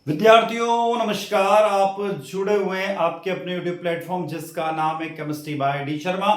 विद्यार्थियों नमस्कार। आप जुड़े हुए हैं आपके अपने YouTube प्लेटफॉर्म जिसका नाम है केमिस्ट्री बाय डी शर्मा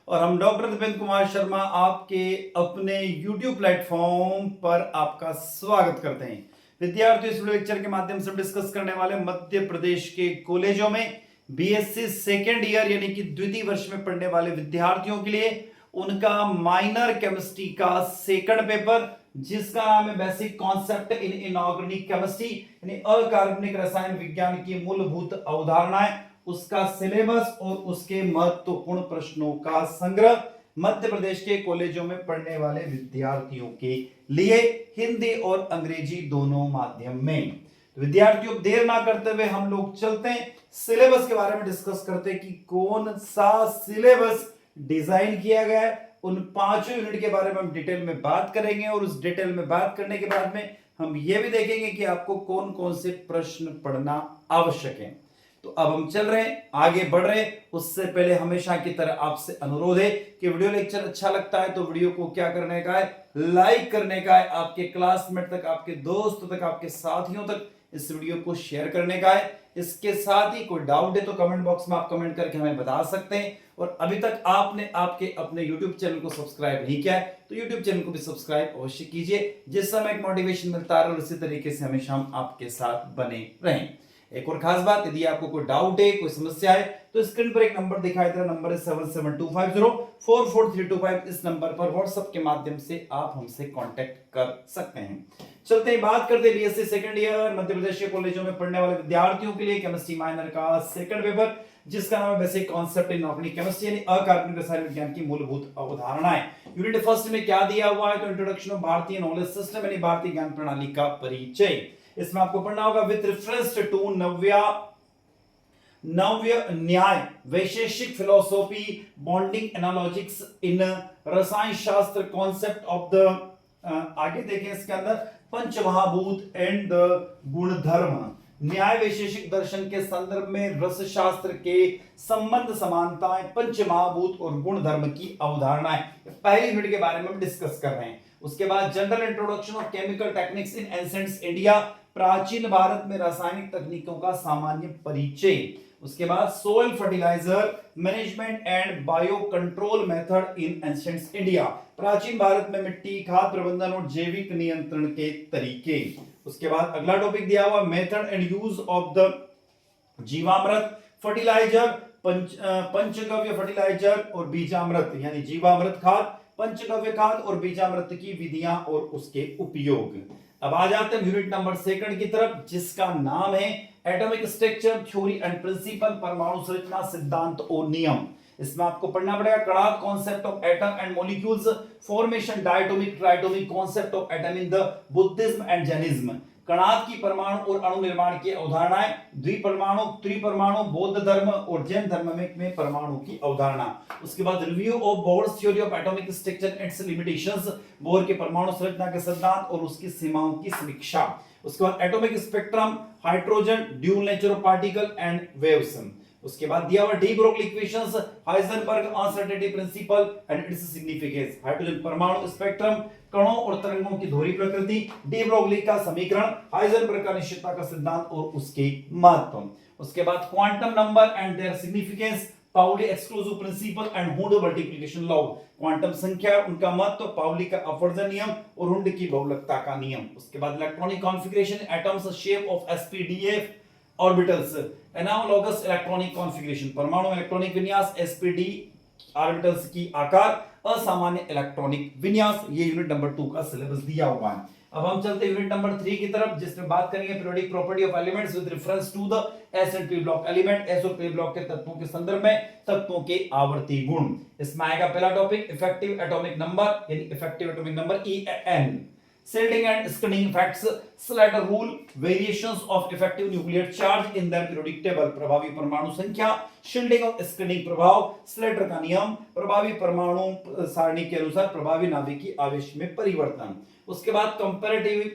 और हम डॉक्टर दीपेंद्र कुमार शर्मा आपके अपने YouTube प्लेटफॉर्म पर आपका स्वागत करते हैं। विद्यार्थियों, इस वीडियो लेक्चर के माध्यम से डिस्कस करने वाले मध्य प्रदेश के कॉलेजों में बीएससी सेकेंड ईयर यानी कि द्वितीय वर्ष में पढ़ने वाले विद्यार्थियों के लिए उनका माइनर केमिस्ट्री का सेकंड पेपर जिसका नाम है basic concept in inorganic chemistry यानी अकार्बनिक रसायन विज्ञान की मूलभूत अवधारणाएं, उसका सिलेबस और उसके महत्वपूर्ण प्रश्नों का संग्रह मध्य प्रदेश के कॉलेजों में पढ़ने वाले विद्यार्थियों के लिए हिंदी और अंग्रेजी दोनों माध्यम में। तो विद्यार्थियों, देर ना करते हुए हम लोग चलते हैं सिलेबस के बारे में डिस्कस करते हैं कि कौन सा सिलेबस डिजाइन किया गया है। उन पांचों यूनिट के बारे में हम डिटेल में बात करेंगे और उस डिटेल में बात करने के बाद में हम यह भी देखेंगे कि आपको कौन कौन से प्रश्न पढ़ना आवश्यक है। तो अब हम चल रहे हैं, आगे बढ़ रहे हैं। उससे पहले हमेशा की तरह आपसे अनुरोध है कि वीडियो लेक्चर अच्छा लगता है तो वीडियो को क्या करने का है, लाइक करने का है, आपके क्लासमेट तक, आपके दोस्त तक, आपके साथियों तक इस वीडियो को शेयर करने का है। इसके साथ ही कोई डाउट है तो कमेंट बॉक्स में आप कमेंट करके हमें बता सकते हैं। और अभी तक आपने आपके अपने YouTube चैनल को सब्सक्राइब नहीं किया है तो YouTube चैनल को भी सब्सक्राइब अवश्य कीजिए, जिससे हमें एक मोटिवेशन मिलता है और इसी तरीके से हमेशा हम आपके साथ बने रहें। एक और खास बात, यदि आपको कोई डाउट है, कोई समस्या है तो स्क्रीन पर एक नंबर दिखाई दे रहा नंबर है 7725044325। इस नंबर पर व्हाट्सएप के माध्यम से आप हमसे कांटेक्ट कर सकते हैं। चलते हैं, बात करते हैं BSc second year Madhya Pradesh के कॉलेजों में पढ़ने वाले विद्यार्थियों के लिए केमिस्ट्री माइनर का सेकंड पेपर जिसका नाम है basic concept in organic chemistry यानी अकार्बनिक रसायन विज्ञान की मूलभूत अवधारणाएं। यूनिट फर्स्ट में क्या दिया हुआ है तो इंट्रोडक्शन ऑफ भारतीय नॉलेज सिस्टम यानी भारतीय ज्ञान प्रणाली का परिचय। इसमें आपको पढ़ना होगा विद रेफरेंस टू नव्य न्याय वैशेषिक फिलोसॉफी बॉन्डिंग एनालॉजिक्स इन रसायन शास्त्र कॉन्सेप्ट ऑफ द आगे देखें इसके अंदर पंचमहाभूत एंड द गुणधर्म। न्याय वैशेषिक दर्शन के संदर्भ में रस शास्त्र के संबंध समानताएं पंचमहाभूत और गुणधर्म की अवधारणाएं पहली यूनिट के बारे में हम डिस्कस कर रहे हैं। उसके बाद general introduction of chemical techniques in ancient India प्राचीन भारत में रासायनिक तकनीकों का सामान्य परिचय। उसके बाद soil fertiliser management and bio control method in ancient India प्राचीन भारत में मिट्टी खाद प्रबंधन और जैविक नियंत्रण के तरीके। उसके बाद अगला टॉपिक दिया हुआ method and use of the Jeevamrit fertiliser Panchagavya fertiliser और बीजामृत यानी जीवामृत खाद पंचगव्य खाद और बीजामृत की विधियां और उसके उपयोग। अब आ जाते हैं यूनिट नंबर सेकंड की तरफ जिसका नाम है atomic structure theory and principle परमाणु संरचना सिद्धांत और नियम। इसमें आपको पढ़ना पड़ेगा Kanad concept of atom and molecules formation diatomic triatomic concept of atom in the Buddhism and Jainism. Kanad की परमाणु और अणु निर्माण की अवधारणाएं द्विपरमाणु त्रिपरमाणु बौद्ध धर्म और जैन धर्म में परमाणु की अवधारणा। उसके बाद review of bourse theory of atomic structure and it's limitations bore के परमाणु संरचना के सिद्धांत और उसकी सीमाओं की समीक्षा। उसके बाद atomic spectrum hydrogen dual nature of particle and waves. उसके बाद दिया हुआ de Broglie equations Heisenberg uncertainty principle and its significance hydrogen परमाणु स्पेक्ट्रम कणों और तरंगों की दोहरी प्रकृति डी ब्रोगली का समीकरण हाइजेनबर्ग का निश्चितता का सिद्धांत और उसके महत्व। उसके बाद quantum number and their significance Pauli exclusive principle and Hund multiplication law quantum संख्या उनका महत्व पाउली का अपवर्जन नियम और हुंड की बहुलकता का नियम। उसके बाद electronic configuration atoms shape of sp-df orbitals analogous electronic configuration परमाणु इलेक्ट्रॉनिक विन्यास sp-d ऑर्बिटल्स की आकार असामान्य इलेक्ट्रॉनिक विन्यास। ये यूनिट नंबर 2 का सिलेबस दिया हुआ है। अब हम चलते हैं यूनिट नंबर 3 की तरफ जिसमें बात करेंगे periodic property of elements with reference to the s and p block element s और पी ब्लॉक के तत्वों के संदर्भ में तत्वों के आवर्ती गुण। इसमें आएगा पहला टॉपिक इफेक्टिव एटॉमिक नंबर यानी effective atomic number EN Shielding and scanning effects, Slater rule, variations of effective nuclear charge in their periodic table, प्रभावी परमाणु संख्या, शील्डिंग और स्कैनिंग प्रभाव, स्लेटर का नियम, प्रभावी परमाणु सारणी के अनुसार प्रभावी नाभिकीय आवेश में परिवर्तन। उसके बाद comparative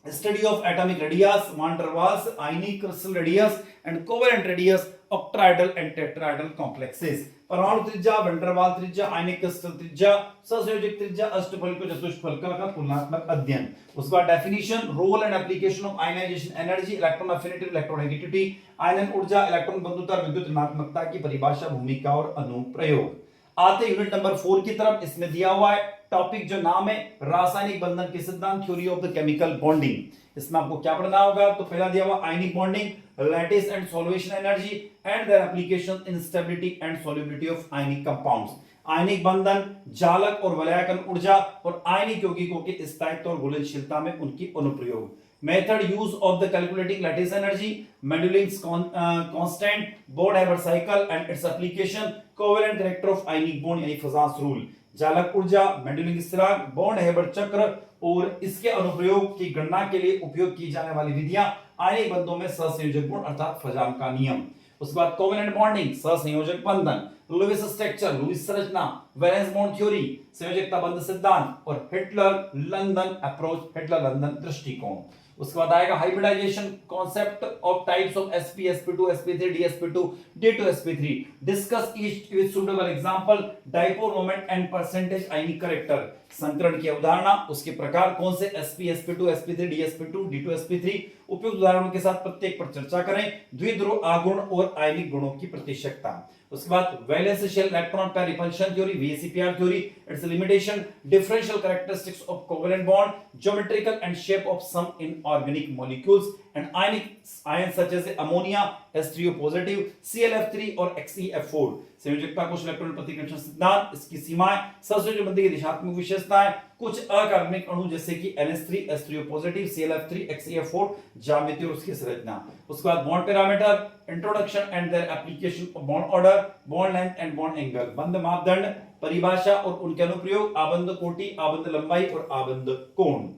study of atomic radius, van der Waals, ionic crystal radius and covalent radius, octahedral and tetrahedral complexes, परमाणु त्रिज्या, वैंडरवाल त्रिज्या, आयनिक क्रिस्टल त्रिज्या, सहसंयोजक त्रिज्या, अष्टफलक चतुष्फलक का तुलनात्मक अध्ययन। उसके बाद definition, role and application of ionisation energy, electron affinity, electronegativity, आयनन ऊर्जा, इलेक्ट्रॉन बंधुता, विद्युत ऋणात्मकता की परिभाषा, भूमिका और अनुप्रयोग। आते यूनिट नंबर 4 की तरफ। इसमें दिया हुआ है टॉपिक, जो नाम है रासायनिक बंधन के सिद्धांत, theory of the chemical bonding. इसमें आपको क्या पढ़ना होगा? तो पहला दिया हुआ आयनिक bonding, lattice and solvation energy and their application in stability and solubility of आयनिक कंपाउंड्स। आयनिक बंधन, जालक और वलयाकन ऊर्जा और आयनिक यौगिकों के स्थायित्व और घुलनशीलता में उनकी अनुप्रयोग। Method use of the calculating lattice energy, Madelung's constant, Born Haber cycle and its application, covalent character of आयनिक बॉन्ड यानी फजांस रूल, जालक ऊर्जा, मेंडुलिंग स्थिरांक, बोर्ड-हाइबर चक्र और इसके अनुप्रयोग की गणना के लिए उपयोग की जाने वाली विधियां, आयनिक बंधों में सहसंयोजक गुण अर्थात फजाम का नियम। उसके बाद कोवेलेंट बॉन्डिंग, सहसंयोजक बंधन, लुईस स्ट्रक्चर, लुईस संरचना, वैलेंस बॉन्ड थ्योरी, संयोजकता बंध सिद्धांत और Heitler London approach, Heitler London दृष्टिकोण। उसके बाद आएगा hybridisation concept of types of sp sp2 sp3 dsp2 d2 sp3, discuss each with suitable example, dipole moment and percentage ionic character, संकरण की अवधारणा, उसके प्रकार कौन से sp sp2 sp3 dsp2 d2 sp3, उपयुक्त उदाहरणों के साथ प्रत्येक पर चर्चा करें, द्विध्रुव आगुण और आयनिक गुणों की प्रतिशतता। उसके बाद valence shell electron pair repulsion theory, VSEPR theory, its limitation, differential characteristics of covalent bond, geometrical and shape of some inorganic molecules and ionic ions such as ammonia H3O positive, ClF3 और XeF4, संयोजकता, कुछ electron प्रतिकर्षण सिद्धांत, इसकी सीमाएं, सहसंयोजक बंधन की दिशात्मक विशेषताएं, कुछ अकार्बनिक अणु जैसे कि NH3 H3O positive, ClF3 XeF4, ज्यामिति और उसकी संरचना। उसके बाद bond parameter, introduction and their application of bond order, bond length and bond angle, बंध मापदंड, परिभाषा और उनके अनुप्रयोग, आबंध कोटि, आबंध लंबाई और आबंध कोण।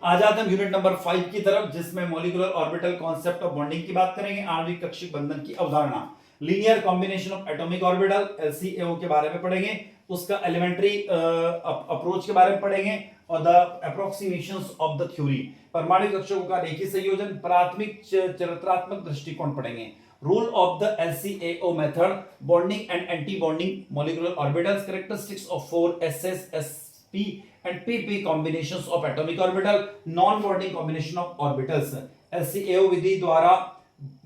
आ जाते हैं यूनिट नंबर 5 की तरफ, जिसमें molecular orbital concept of bonding की बात करेंगे, आणविक कक्षीय बंधन की अवधारणा, linear combination of atomic orbital LCAO के बारे में पढ़ेंगे, उसका एलिमेंट्री अप्रोच के बारे में पढ़ेंगे और the approximations of the theory, परमाणु कक्षों का रेखीय संयोजन, प्राथमिक चरित्रात्मक दृष्टिकोण पढ़ेंगे, rule of the LCAO method, bonding and anti bonding molecular orbitals, characteristics of 4 SS SP and PP combinations of atomic orbital, non-bonding combination of orbitals, LCAO विधि द्वारा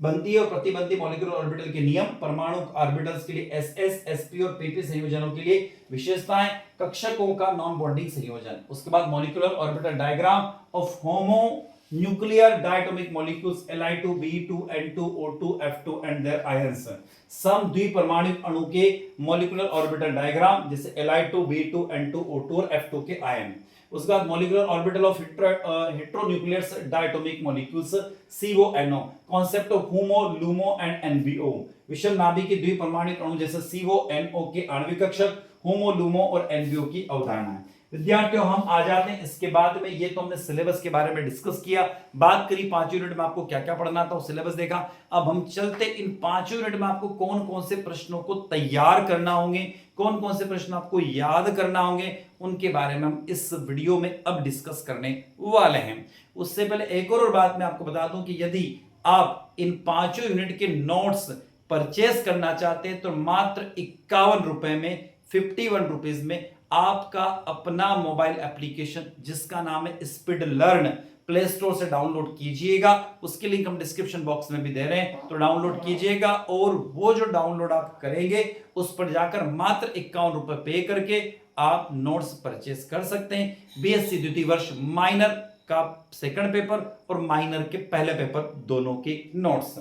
बंधी और प्रतिबंधी मॉलिक्यूलर ऑर्बिटल के नियम, परमाणु ऑर्बिटल्स के लिए SS, SP और PP संयोजनों के लिए विशेषताएं, कक्षकों का नॉन बॉन्डिंग संयोजन। उसके बाद molecular orbital diagram of homonuclear diatomic molecules Li2 B2 N2 O2 F2 and their ions, सम द्विपरमाणुक अणु के मॉलिक्यूलर ऑर्बिटल डायग्राम जैसे Li2 B2 N2 O2 और F2 के आयन। उसके बाद molecular orbital of heteronuclear diatomic molecules CONO, concept of HUMO LUMO and NBO, विषम नाभिक के द्विपरमाणुक अणु जैसे CONO के आणविक कक्षक, HUMO LUMO और NBO की अवधारणा है। विद्यार्थियों हम आ जाते हैं इसके बाद में, ये तो हमने सिलेबस के बारे में डिस्कस किया, बात करी 5 यूनिट में आपको क्या क्या पढ़ना था, सिलेबस देखा। अब हम चलते इन 5 यूनिट में आपको कौन कौन से प्रश्नों को तैयार करना होंगे, कौन कौन से प्रश्न आपको याद करना होंगे, उनके बारे में हम इस वीडियो में अब डिस्कस करने वाले हैं। उससे पहले एक और बात मैं आपको बता दूं कि यदि आप इन 5 यूनिट के नोट्स परचेस करना चाहते हैं तो मात्र 51 रुपए में, 51 रुपीज में आपका अपना मोबाइल एप्लीकेशन जिसका नाम है स्पीड लर्न, प्ले स्टोर से डाउनलोड कीजिएगा, उसकी लिंक हम डिस्क्रिप्शन बॉक्स में भी दे रहे हैं, तो डाउनलोड कीजिएगा और वो जो डाउनलोड आप करेंगे उस पर जाकर मात्र 51 रुपए पे करके आप नोट्स परचेस कर सकते हैं। बीएससी द्वितीय वर्ष माइनर का सेकंड पेपर और माइनर के पहले पेपर दोनों के नोट्स,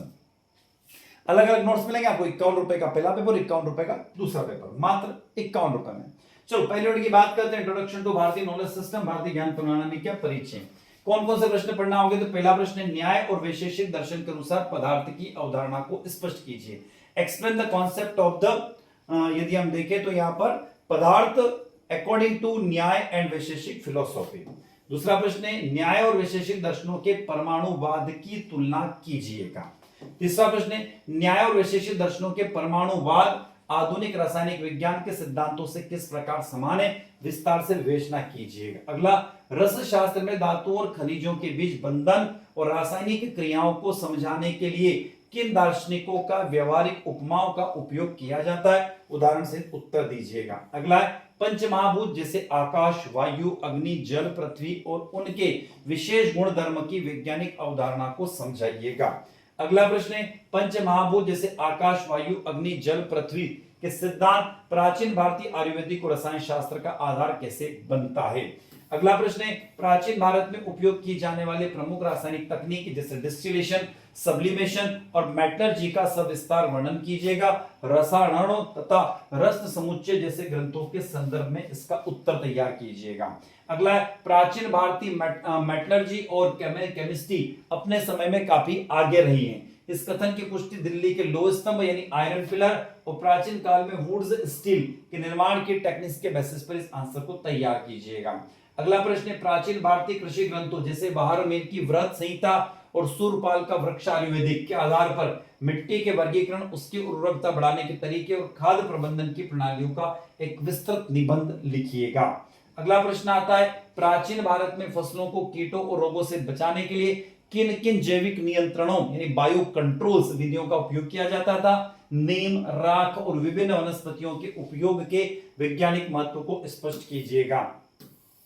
अलग अलग नोट्स मिलेंगे आपको। 51 रुपए का पहला पेपर, 51 रुपए का दूसरा पेपर, मात्र 51 रुपए में। चलो पहले यूनिट की बात करते हैं, इंट्रोडक्शन टू भारतीय नॉलेज सिस्टम, भारतीय ज्ञान प्रणाली का परिचय। कौन कौन से प्रश्न पढ़ना होंगे? तो पहला प्रश्न है, न्याय और वैशेषिक दर्शन के अनुसार पदार्थ की अवधारणा को स्पष्ट कीजिए। Explain the concept of the, यदि हम देखें तो यहां पर पदार्थ अकॉर्डिंग टू न्याय एंड वैशेषिक फिलोसॉफी। दूसरा प्रश्न है, न्याय और वैशेषिक दर्शनों के परमाणुवाद की तुलना कीजिएगा। तीसरा प्रश्न है, न्याय और वैशेषिक दर्शनों के परमाणुवाद आधुनिक रासायनिक विज्ञान के सिद्धांतों से किस प्रकार समान है, विस्तार से विवेचना कीजिएगा। अगला, रस शास्त्र में धातुओं और खनिजों के बीच बंधन और रासायनिक क्रियाओं को समझाने के लिए किन दार्शनिकों का व्यवहारिक उपमाओं का उपयोग किया जाता है? उदाहरण से उत्तर दीजिएगा। अगला है पंचमहाभूत जैसे आकाश, वायु, अग्नि, जल, पृथ्वी और उनके विशेष गुण धर्म की वैज्ञानिक अवधारणा को समझाइएगा। अगला प्रश्न है पंचमहाभूत जैसे आकाश, वायु, अग्नि, जल, पृथ्वी के सिद्धांत प्राचीन भारतीय आयुर्वेदिक और रसायन शास्त्र का आधार कैसे बनता है? अगला प्रश्न है प्राचीन भारत में उपयोग की जाने वाले प्रमुख रासायनिक तकनीक जैसे डिस्टिलेशन, सब्लिमेशन और मेटलर्जी का सविस्तार वर्णन कीजिएगा। रसायनों तथा रस समुच्चय जैसे ग्रंथों के संदर्भ में इसका उत्तर तैयार कीजिएगा। अगला है प्राचीन भारतीय मेटलर्जी और केमिस्ट्री अपने समय में काफी आगे रही है। इस कथन की पुष्टि दिल्ली के लोह स्तंभ यानी आयरन पिलर और प्राचीन काल में वुड्स स्टील के निर्माण की टेक्निक्स के बेसिस पर इस आंसर को तैयार कीजिएगा। अगला प्रश्न है प्राचीन भारतीय कृषि ग्रंथों जैसे बारहमेल की वृहत संहिता और सूरपाल का वृक्ष आयुर्वेदिक के आधार पर मिट्टी के वर्गीकरण, उसकी उर्वरकता बढ़ाने के तरीके और खाद्य प्रबंधन की प्रणालियों का एक विस्तृत निबंध लिखिएगा। अगला प्रश्न आता है प्राचीन भारत में फसलों को कीटों और रोगों से बचाने के लिए किन किन जैविक नियंत्रणों यानी बायो कंट्रोल्स विधियों का उपयोग किया जाता था? नीम, राख और विभिन्न वनस्पतियों के उपयोग के वैज्ञानिक महत्व को स्पष्ट कीजिएगा।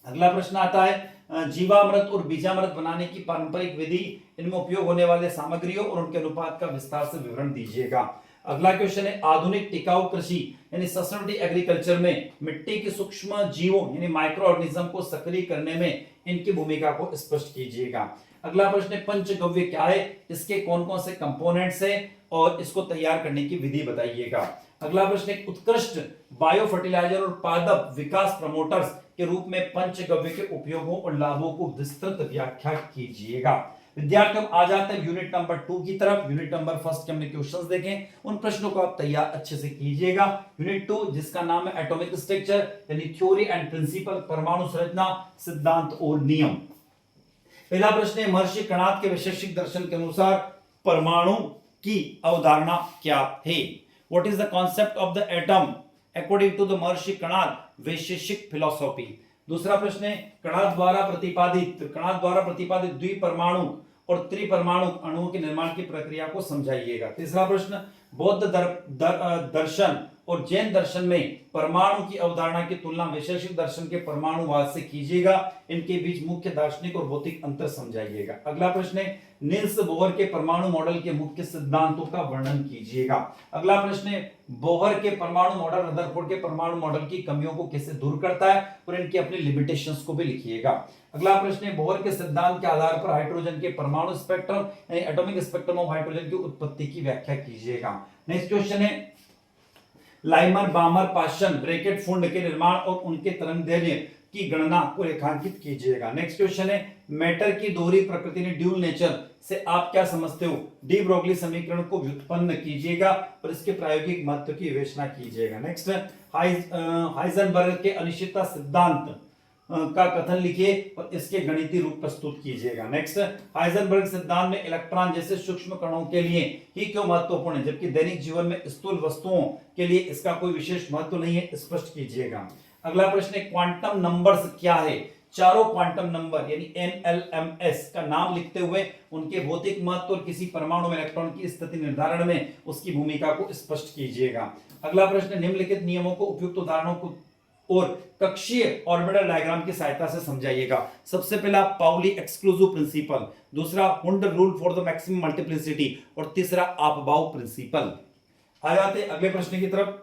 अगला प्रश्न आता है जीवामृत और बीजामृत बनाने की पारंपरिक विधि, इनमें उपयोग होने वाले सामग्रियों और उनके अनुपात का विस्तार से विवरण दीजिएगा। अगला क्वेश्चन है आधुनिक टिकाऊ कृषि यानी सस्टेनेबल एग्रीकल्चर में मिट्टी के सूक्ष्म जीवों यानी माइक्रो ऑर्गेनिज्म को सक्रिय करने में इनकी भूमिका को स्पष्ट कीजिएगा। अगला प्रश्न है पंचगव्य क्या है, इसके कौन कौन से कंपोनेंट्स हैं और इसको तैयार करने की विधि बताइएगा। अगला प्रश्न है उत्कृष्ट बायो फर्टिलाइजर और पादप विकास प्रमोटर्स के रूप में पंचगव्य के उपयोगों और लाभों को विस्तृत व्याख्या कीजिएगा। विद्यार्थियों आ जाते हैं यूनिट नंबर 2 की तरफ। यूनिट नंबर 1 के हमने क्वेश्चंस देखे, उन प्रश्नों को आप तैयार अच्छे से कीजिएगा। यूनिट 2 जिसका नाम है एटॉमिक स्ट्रक्चर यानी थ्योरी एंड प्रिंसिपल, परमाणु संरचना, सिद्धांत और नियम। पहला प्रश्न है महर्षि कणाद के वैशेषिक दर्शन के अनुसार परमाणु की अवधारणा क्या है? What is the concept of the atom according to the Maharshi Kanad Vaisheshika philosophy. दूसरा प्रश्न है कणाद द्वारा प्रतिपादित द्विपरमाणु और त्रिपरमाणु अणुओं के निर्माण की प्रक्रिया को समझाइएगा। तीसरा प्रश्न बौद्ध दर्शन और जैन दर्शन में परमाणु की अवधारणा की तुलना वैशेषिक दर्शन के परमाणुवाद से कीजिएगा। इनके बीच मुख्य दार्शनिक और भौतिक अंतर समझाइएगा। अगला प्रश्न है निल्स बोहर के परमाणु मॉडल के मुख्य सिद्धांतों का वर्णन कीजिएगा। अगला प्रश्न है बोहर के परमाणु मॉडल रदरफोर्ड के परमाणु मॉडल की कमियों को कैसे दूर करता है और इनकी अपनी लिमिटेशंस को भी लिखिएगा। अगला प्रश्न है बोहर के सिद्धांत के आधार पर हाइड्रोजन के परमाणु स्पेक्ट्रम यानी एटॉमिक स्पेक्ट्रम ऑफ हाइड्रोजन की उत्पत्ति की व्याख्या कीजिएगा। नेक्स्ट क्वेश्चन है लाइमर, बामर, पाशन ब्रैकेट फुंड के निर्माण और उनके तरंगदैर्घ्य की गणना को रेखांकित कीजिएगा। नेक्स्ट क्वेश्चन है मैटर की दोहरी प्रकृति ने ड्यूल नेचर से आप क्या समझते हो? डी ब्रोगली समीकरण को व्युत्पन्न कीजिएगा और इसके प्रायोगिक महत्व की विवेचना कीजिएगा। नेक्स्ट हाइजेनबर्ग के अनिश्चितता सिद्धांत का कथन लिखिए और इसके गणितीय रूप प्रस्तुत कीजिएगा। नेक्स्ट हाइजेनबर्ग सिद्धांत में इलेक्ट्रॉन जैसे सूक्ष्म कणों के लिए ही क्यों महत्वपूर्ण है जबकि दैनिक जीवन में स्थूल वस्तुओं के लिए इसका कोई विशेष महत्व नहीं है, स्पष्ट कीजिएगा। अगला प्रश्न है क्वांटम नंबर्स क्या है? चारों क्वांटम नंबर यानी एनएलएमएस का नाम लिखते हुए उनके भौतिक महत्व और किसी परमाणु में इलेक्ट्रॉन की स्थिति निर्धारण में उसकी भूमिका को स्पष्ट कीजिएगा। अगला प्रश्न निम्नलिखित नियमों को उपयुक्त उदाहरणों को और कक्षीय ऑर्बिटल डायग्राम की सहायता से समझाइएगा। सबसे पहला पाउली एक्सक्लूसिव प्रिंसिपल, दूसरा Hund rule for the maximum multiplicity और तीसरा आपबाउ प्रिंसिपल। आ जाते अगले प्रश्न की तरफ।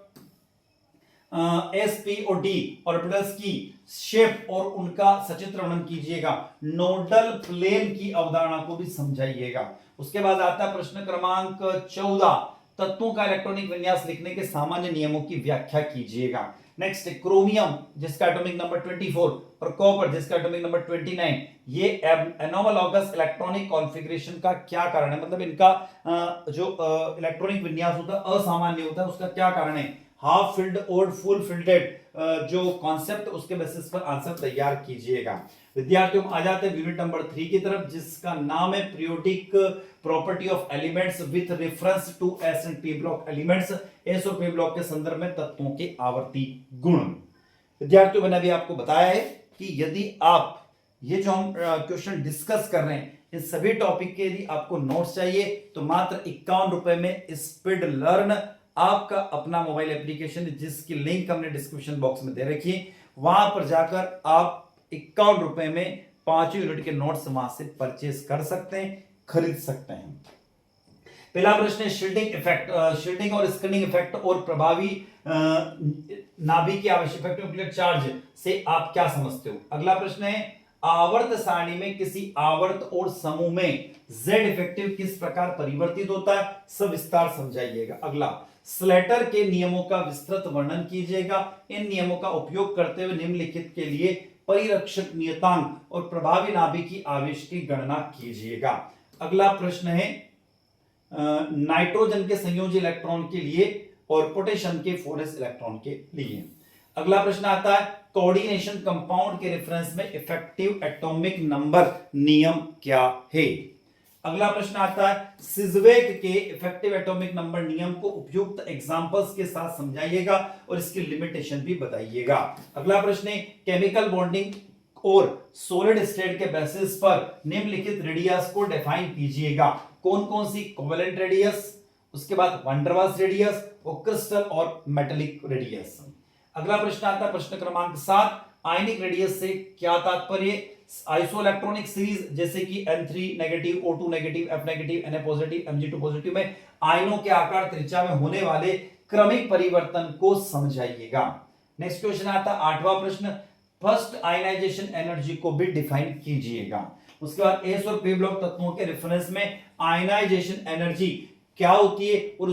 एस पी और डी ऑर्बिटल्स की शेप और उनका सचित्र वर्णन कीजिएगा। नोडल प्लेन की अवधारणा को भी समझाइएगा। उसके बाद आता है प्रश्न क्रमांक 14 तत्वों का इलेक्ट्रॉनिक विन्यास लिखने के सामान्य नियमों की व्याख्या कीजिएगा। नेक्स्ट क्रोमियम जिसका एटॉमिक नंबर 24 और कॉपर जिसका एटॉमिक नंबर 29, ये एनोमोलॉगस इलेक्ट्रॉनिक कॉन्फ़िगरेशन का क्या कारण है? मतलब इनका जो इलेक्ट्रॉनिक विन्यास होता है असामान्य होता है, उसका क्या कारण है? हाफ फिल्ड और फुल फिल्डेड जो कॉन्सेप्ट उसके बेसिस पर आंसर तैयार कीजिएगा। विद्यार्थियों आ जाते हैं यूनिट नंबर 3 की तरफ जिसका नाम है periodic property of elements with reference to s and p block elements. S और पी ब्लॉक के संदर्भ में तत्वों के आवर्ती गुण। विद्यार्थियों मैंने अभी आपको बताया है कि यदि आप ये जो हम क्वेश्चन डिस्कस कर रहे हैं इन सभी टॉपिक के यदि आपको नोट्स चाहिए तो मात्र 51 रुपए में स्पीड लर्न आपका अपना मोबाइल एप्लीकेशन, जिसकी लिंक हमने डिस्क्रिप्शन बॉक्स में दे रखी है, वहां पर जाकर आप 51 रुपए में 5 यूनिट के नोट्स वहां से परचेज कर सकते हैं, खरीद सकते हैं। पहला प्रश्न है शील्डिंग इफेक्ट, शील्डिंग और स्क्रीनिंग इफेक्ट और प्रभावी नाभिक की आवश्यक इफेक्टिव न्यूक्लियर चार्ज से आप क्या समझते हो। अगला प्रश्न है आवर्त सारणी में किसी आवर्त और समूह में जेड इफेक्टिव किस प्रकार परिवर्तित होता है, सविस्तार समझाइएगा। अगला स्लेटर के नियमों का विस्तृत वर्णन कीजिएगा। इन नियमों का उपयोग करते हुए निम्नलिखित के लिए परिरक्षक नियतांक और प्रभावी नाभिकीय आवेश की गणना कीजिएगा। अगला प्रश्न है नाइट्रोजन के संयोजी इलेक्ट्रॉन के लिए और पोटेशियम के 4s इलेक्ट्रॉन के लिए। अगला प्रश्न आता है कोऑर्डिनेशन कंपाउंड के रेफरेंस में इफेक्टिव एटॉमिक नंबर नियम क्या है। अगला प्रश्न आता है सिजवेक के इफेक्टिव एटॉमिक नंबर नियम को उपयुक्त एग्जांपल्स के साथ समझाइएगा और इसकी लिमिटेशन भी बताइएगा। अगला प्रश्न है केमिकल बॉन्डिंग और सॉलिड स्टेट के बेसिस पर निम्नलिखित रेडियस को डिफाइन कीजिएगा। कौन कौन सी, कोवेलेंट रेडियस, उसके बाद वैन डर वाल्स रेडियस और क्रिस्टल और मेटेलिक रेडियस। अगला प्रश्न आता है प्रश्न क्रमांक 7 आयनिक रेडियस से क्या तात्पर्य। आइसोइलेक्ट्रॉनिक सीरीज जैसे कि N3 negative, O2 negative, F negative, Na positive, Mg2 positive में आयनों के आकार त्रिज्या में होने वाले क्रमिक परिवर्तन को समझाइएगा। नेक्स्ट क्वेश्चन आता है 8वां प्रश्न फर्स्ट आयनाइजेशन एनर्जी को भी डिफाइन कीजिएगा। उसके बाद एस और पी ब्लॉक तत्वों के रेफरेंस में आयनाइजेशन एनर्जी क्या होती है और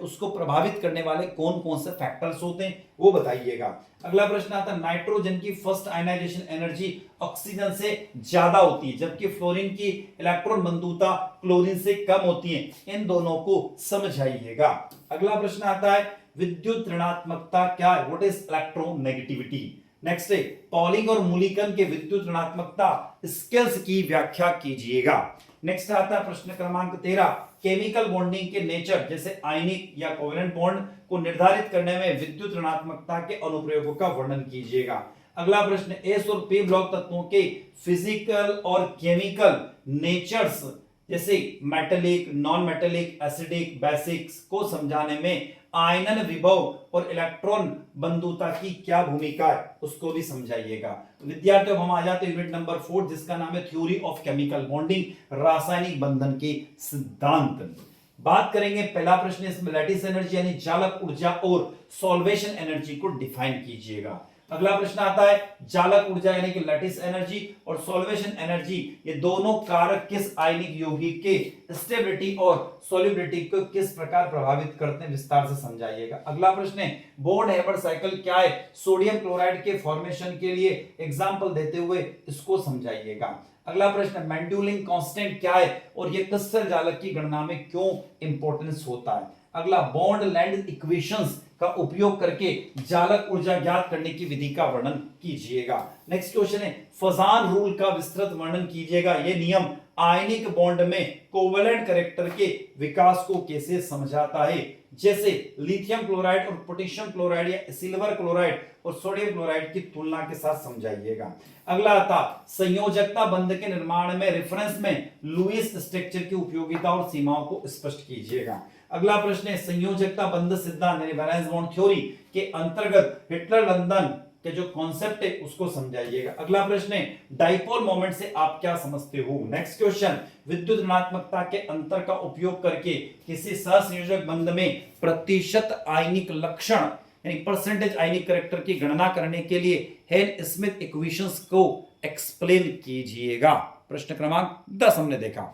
उसको प्रभावित करने वाले कौन कौन से फैक्टर्स होते हैं वो बताइएगा। अगला प्रश्न आता है नाइट्रोजन की फर्स्ट आयनाइजेशन एनर्जी ऑक्सीजन से ज्यादा होती है, जबकि फ्लोरीन की इलेक्ट्रॉन बंधुता क्लोरीन से कम होती है। इन दोनों को समझाइएगा। अगला प्रश्न आता है विद्युत ऋणात्मकता क्या है, व्हाट इज इलेक्ट्रोनेगेटिविटी। नेक्स्ट है पॉलिंग और मूलिकन के विद्युत ऋणात्मकता स्केल्स की व्याख्या कीजिएगा। नेक्स्ट आता है प्रश्न क्रमांक 13 केमिकल बॉन्डिंग के नेचर जैसे आयनिक या कोवेलेंट बॉन्ड को निर्धारित करने में विद्युत ऋणात्मकता के अनुप्रयोगों का वर्णन कीजिएगा। अगला प्रश्न एस और पी ब्लॉक तत्वों के फिजिकल और केमिकल नेचर्स जैसे metallic, non metallic, acidic, basics को समझाने में आयनन विभव और इलेक्ट्रॉन बंधुता की क्या भूमिका है उसको भी समझाइएगा। विद्यार्थियों हम आ जाते हैं यूनिट नंबर 4 जिसका नाम है थ्योरी ऑफ केमिकल बॉन्डिंग, रासायनिक बंधन के सिद्धांत। बात करेंगे पहला प्रश्न इसमें लैटिस एनर्जी यानी चालक ऊर्जा और सॉल्वेशन एनर्जी को डिफाइन कीजिएगा। अगला प्रश्न आता है चालक ऊर्जा यानी कि लैटिस एनर्जी और सॉल्वेशन एनर्जी ये दोनों कारक किस आयनिक यौगिक के स्टेबिलिटी और सॉल्युबिलिटी को किस प्रकार प्रभावित करते हैं विस्तार से समझाइएगा। अगला प्रश्न है बोर्ड हेबर्ट साइकिल क्या है, सोडियम क्लोराइड के फॉर्मेशन के लिए एग्जांपल देते हुए इसको समझाइएगा। अगला प्रश्न मेंडुलिंग कांस्टेंट क्या है और ये क्रिस्टल जालक की गणना में क्यों इंपॉर्टेंस होता है। अगला बॉन्ड लेंथ इक्वेशंस का उपयोग करके जालक ऊर्जा ज्ञात करने की विधि का वर्णन कीजिएगा। नेक्स्ट क्वेश्चन है फजान रूल का विस्तृत वर्णन कीजिएगा। यह नियम आयनिक बॉन्ड में कोवेलेंट कैरेक्टर के विकास को कैसे समझाता है, जैसे लिथियम क्लोराइड और पोटेशियम क्लोराइड या सिल्वर क्लोराइड और सोडियम क्लोराइड की तुलना के साथ समझाइएगा। अगला आता संयोजकता बंध के निर्माण में रेफरेंस में लुईस स्ट्रक्चर की उपयोगिता और सीमाओं को स्पष्ट कीजिएगा। अगला प्रश्न है संयोजकता बंध सिद्धांत यानी वैलेंस बॉन्ड थ्योरी के अंतर्गत हिटलर लंदन के जो कॉन्सेप्ट है उसको समझाइएगा। अगला प्रश्न है डाइपोल मोमेंट से आप क्या समझते हो। नेक्स्ट क्वेश्चन विद्युत ऋणात्मकता के अंतर का उपयोग करके किसी सहसंयोजक बंध में प्रतिशत आयनिक लक्षण यानी परसेंटेज आयनिक कैरेक्टर की गणना करने के लिए हेल स्मिथ इक्वेशंस को एक्सप्लेन कीजिएगा। प्रश्न क्रमांक 10 हमने देखा।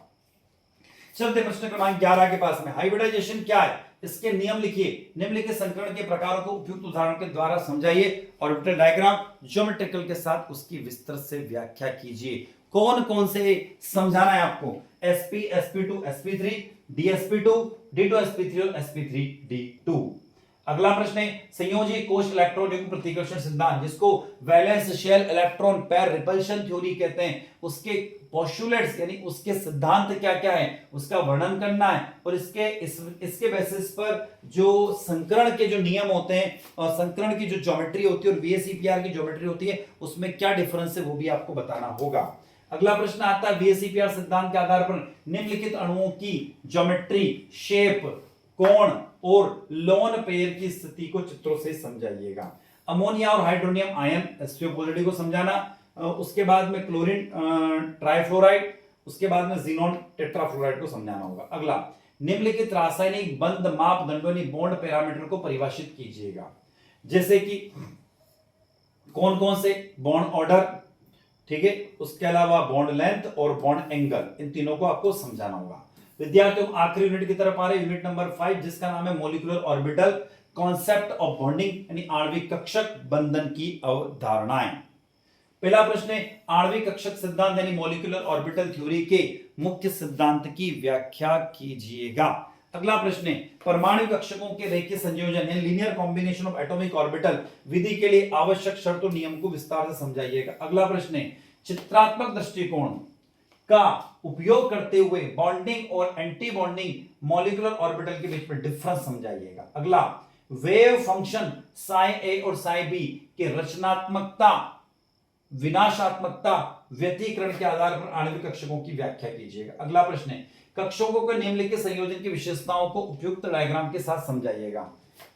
चलते प्रश्न क्रमांक 11 के पास में हाइब्रिडाइजेशन क्या है, इसके नियम लिखिए, निम्नलिखित संकरण के प्रकारों को उपयुक्त उदाहरण के द्वारा समझाइए और ऑर्बिटल डायग्राम ज्योमेट्रिकल के साथ उसकी विस्तृत से व्याख्या कीजिए। कौन कौन से समझाना है आपको, sp sp2 sp3 dsp2 d2 sp3 और sp3 d2। अगला प्रश्न है संयोजी कोश इलेक्ट्रॉन युग्म प्रतिकर्षण सिद्धांत जिसको valence shell electron pair repulsion theory कहते हैं, उसके पोस्टुलेट्स यानी उसके सिद्धांत क्या क्या है उसका वर्णन करना है और इसके बेसिस पर जो संकरण के जो नियम होते हैं और संकरण की जो ज्योमेट्री होती है और वीएसईपीआर की ज्योमेट्री होती है उसमें क्या डिफरेंस है वो भी आपको बताना होगा। अगला प्रश्न आता है वीएसईपीआर सिद्धांत के आधार पर निम्नलिखित अणुओं की ज्योमेट्री, शेप, कोण और लोन पेयर की स्थिति को चित्रों से समझाइएगा। अमोनिया और हाइड्रोनियम आयन एसपीओ पॉजिटिव को समझाना, उसके बाद में क्लोरीन ट्राइफ्लोराइड, उसके बाद में जीनोन टेट्राफ्लोराइड को समझाना होगा। अगला, निम्नलिखित रासायनिक बंध मापदंडों बॉन्ड पैरामीटर को परिभाषित कीजिएगा। जैसे कि कौन कौन से बॉन्ड ऑर्डर, ठीक है, उसके अलावा बॉन्ड लेंथ और बॉन्ड एंगल, इन तीनों को आपको समझाना होगा। विद्यार्थियों, आखिरी यूनिट की तरफ आ रहे, यूनिट नंबर 5 जिसका नाम है molecular orbital concept of bonding, यानी आणविक कक्षक बंधन की अवधारणाएं। पहला प्रश्न है आणविक कक्षक सिद्धांत यानी मॉलिक्यूलर ऑर्बिटल थ्योरी के मुख्य सिद्धांत की व्याख्या कीजिएगा। अगला प्रश्न है परमाणु कक्षकों के रेखीय संयोजन यानी linear combination of atomic orbital विधि के लिए आवश्यक शर्त और नियम को विस्तार से समझाइएगा। अगला प्रश्न है चित्रात्मक दृष्टिकोण का उपयोग करते हुए बॉन्डिंग और एंटी बॉन्डिंग मॉलिक्यूलर ऑर्बिटल के बीच में डिफरेंस समझाइएगा। अगला, वेव फंक्शन साई ए और साई बी के रचनात्मकता, विनाशात्मकता, व्यतिकरण के आधार पर आणविक कक्षकों की व्याख्या कीजिएगा। अगला प्रश्न है कक्षकों के निम्नलिखित संयोजन की विशेषताओं को उपयुक्त डायग्राम के साथ समझाइएगा।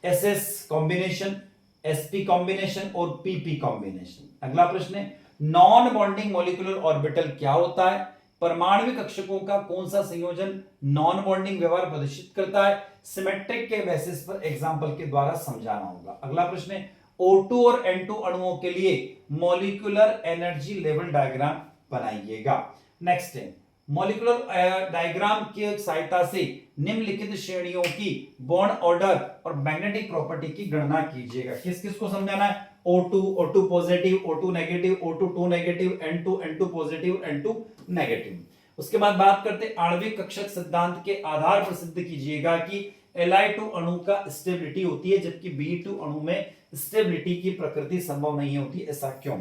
एसएस कॉम्बिनेशन, एसपी कॉम्बिनेशन और पीपी कॉम्बिनेशन। अगला प्रश्न है नॉन बॉन्डिंग मॉलिक्यूलर ऑर्बिटल क्या होता है? परमाणु कक्षकों का कौन सा संयोजन नॉन बॉन्डिंग व्यवहार प्रदर्शित करता है? सिमेट्रिक के बेसिस पर एग्जांपल के द्वारा समझाना होगा। अगला प्रश्न है O2 और N2 अणुओं के लिए मॉलिक्यूलर एनर्जी लेवल डायग्राम बनाइएगा। नेक्स्ट है मॉलिक्यूलर डायग्राम की सहायता से निम्नलिखित श्रेणियों की बॉन्ड ऑर्डर और मैग्नेटिक प्रॉपर्टी की गणना कीजिएगा। किस किस को समझाना है? O2, O2 positive, O2 negative, O2 2 negative, N2 N2 positive, N2 negative. उसके बाद बात करते आणविक कक्षक सिद्धांत के आधार पर सिद्ध कीजिएगा कि Li2 अणु का स्टेबिलिटी होती है जबकि Be2 अणु में स्टेबिलिटी की प्रकृति संभव नहीं होती, ऐसा क्यों?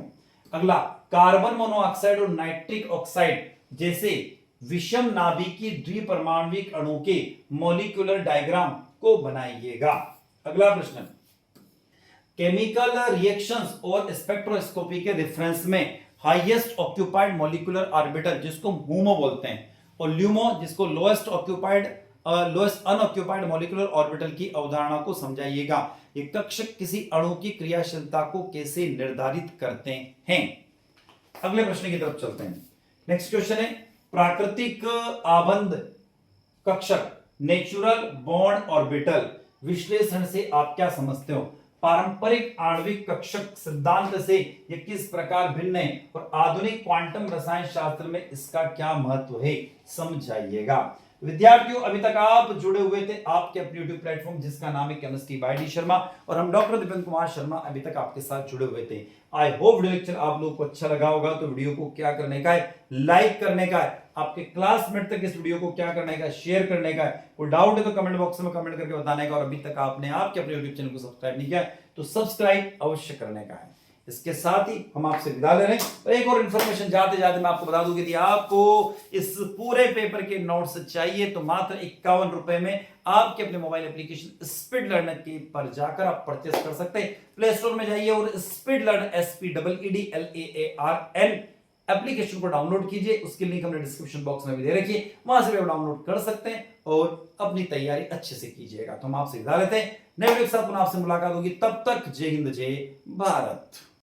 अगला, कार्बन मोनोऑक्साइड और नाइट्रिक ऑक्साइड जैसे विषम नाभिकीय द्विपरमाणविक अणु के मॉलिक्यूलर डायग्राम को बनाइएगा। अगला प्रश्न, केमिकल रिएक्शंस और स्पेक्ट्रोस्कोपी के रेफरेंस में हाईएस्ट ऑक्यूपाइड मॉलिक्यूलर ऑर्बिटल जिसको LUMO बोलते हैं और LUMO जिसको लोएस्ट अनऑक्यूपाइड मॉलिक्यूलर ऑर्बिटल की अवधारणा को समझाइएगा। ये कक्षक किसी अणु की क्रियाशीलता को कैसे निर्धारित करते हैं? अगले प्रश्न की तरफ चलते हैं। नेक्स्ट क्वेश्चन है प्राकृतिक आबंध कक्षक नेचुरल बॉन्ड ऑर्बिटल विश्लेषण से आप क्या समझते हो? पारंपरिक आणविक कक्षक सिद्धांत से ये किस प्रकार भिन्न है और आधुनिक क्वांटम रसायन शास्त्र में इसका क्या महत्व है, समझाइएगा। विद्यार्थियों, अभी तक आप जुड़े हुए थे आपके अपने YouTube प्लेटफॉर्म जिसका नाम है केमिस्ट्री बाय डी शर्मा और हम डॉक्टर दीपक कुमार शर्मा अभी तक आपके साथ जुड़े हुए थे। आई होप वीडियो लेक्चर आप लोगों को अच्छा लगा होगा। तो वीडियो को क्या करने का है, लाइक करने का है, आपके क्लासमेट तक इस वीडियो को क्या करने का है, शेयर करने का है। कोई डाउट है तो कमेंट बॉक्स में कमेंट करके बताने का और अभी तक आपने आपके अपने YouTube चैनल को सब्सक्राइब नहीं किया तो सब्सक्राइब अवश्य करने का है। इसके साथ ही हम आपसे विदा ले रहे हैं और एक और इन्फॉर्मेशन जाते जाते मैं आपको बता दूं कि यदि आपको इस पूरे पेपर के नोट्स चाहिए तो मात्र 51 रुपए में आपके अपने मोबाइल एप्लीकेशन स्पीड लर्नर के पर जाकर आप परचेस कर सकते हैं। प्ले स्टोर में जाइए और स्पीड लर्नर SPEEDLEARN एप्लीकेशन को डाउनलोड कीजिए। उसकी लिंक हमने डिस्क्रिप्शन बॉक्स में भी दे रखी है, वहां से भी आप डाउनलोड कर सकते हैं और अपनी तैयारी अच्छे से कीजिएगा। तो हम आपसे विदा लेते हैं, नए वीडियो के साथ पुनः आपसे मुलाकात होगी। तब तक जय हिंद, जय भारत।